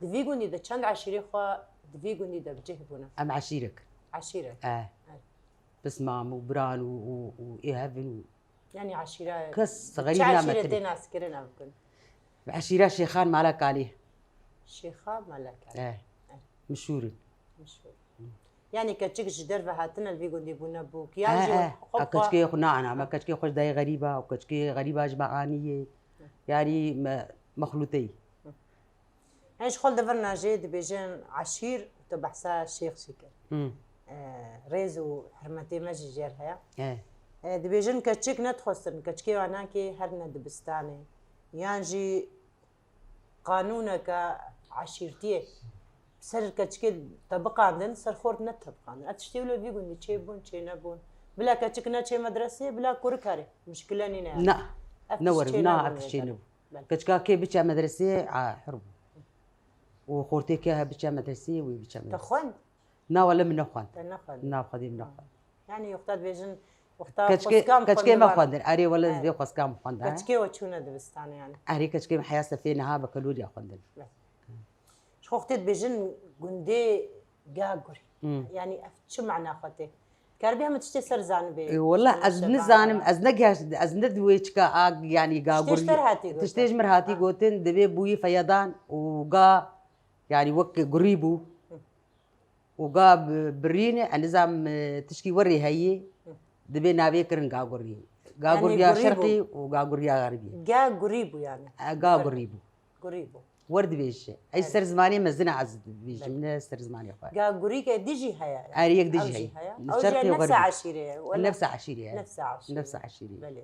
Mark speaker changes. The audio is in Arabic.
Speaker 1: دفيقوني ده چند عشيرة خوا دفيقوني ده بجهبونا
Speaker 2: ام عشيرك
Speaker 1: عشيرة
Speaker 2: بس مام وبران وإيهابن
Speaker 1: يعني عشيرة
Speaker 2: كس غريب
Speaker 1: عشيرة
Speaker 2: نعمة
Speaker 1: تين عسكرنا بكون
Speaker 2: عشيرة شيخان مالك عليه
Speaker 1: شيخا مالك
Speaker 2: مشهور
Speaker 1: يعني كتشك جدر فهاتنا الفيقوني بونا بوك يعني
Speaker 2: كتشكي خناعنا ما كتشكي خوش داي غريبة وكتشكي غريبة جمعانية يعني مخلوطي
Speaker 1: ايش خل دفرنا جيد بيجين عشير تبحثا شيخ شكل ريزو حرمتي ماجي جيرها دبيجن كتشك ندخسن كتشكي وعناكي هرنا دبستاني يانجي قانونك عشيرتيه سر كتشكي طبقا عندن سر خورت نتطبقا عندن اتشتيولو بيقولني تشي بون تشي نبون بلا كتشكنا تشي مدرسة بلا كوركاري مشكلة نينا
Speaker 2: لا نور نا أفتشي نبو كتشكا كي بيتشا مدرسة حرب وخورتي كيها بيتشا مدرسة وبيتشا مدرسة
Speaker 1: تخوان
Speaker 2: نا ولا من نخوان
Speaker 1: نخوان
Speaker 2: نا خدي من نخوان
Speaker 1: يعني يختار بيجن
Speaker 2: كتشكي ما خواندر أري ولا زي خسكام خواندر
Speaker 1: كتشكي وتشونا دبستاني يعني
Speaker 2: أري كتشكي حياسة فينا بكالوريا يا خواندر
Speaker 1: شو اختي بيجن قندي جاغوري يعني شو معنى اخوتي كاربي هم تشتي سر زانبي
Speaker 2: والله أزن زانم أزنجها أزند ويشكا يعني جاغوري تشتيج مرهاتي قوتين دبي بوي فيضان وجا يعني وك قريبو وجا برينة النظام تشكي وري هي دبي نابي كرن جاغوري جاغوريا شرقي وجاغوريا غربي
Speaker 1: جاغوريبو يعني
Speaker 2: جاغوريبو
Speaker 1: قريبو
Speaker 2: ورد بيش أي سر زماني مزنا عز بيش من سر زماني أخوي
Speaker 1: جاغوريكا ديجي هيا
Speaker 2: أريك ديجي
Speaker 1: هيا شرقي وغربي نفس عشيرة
Speaker 2: نفس عشيرة
Speaker 1: نفس عشيرة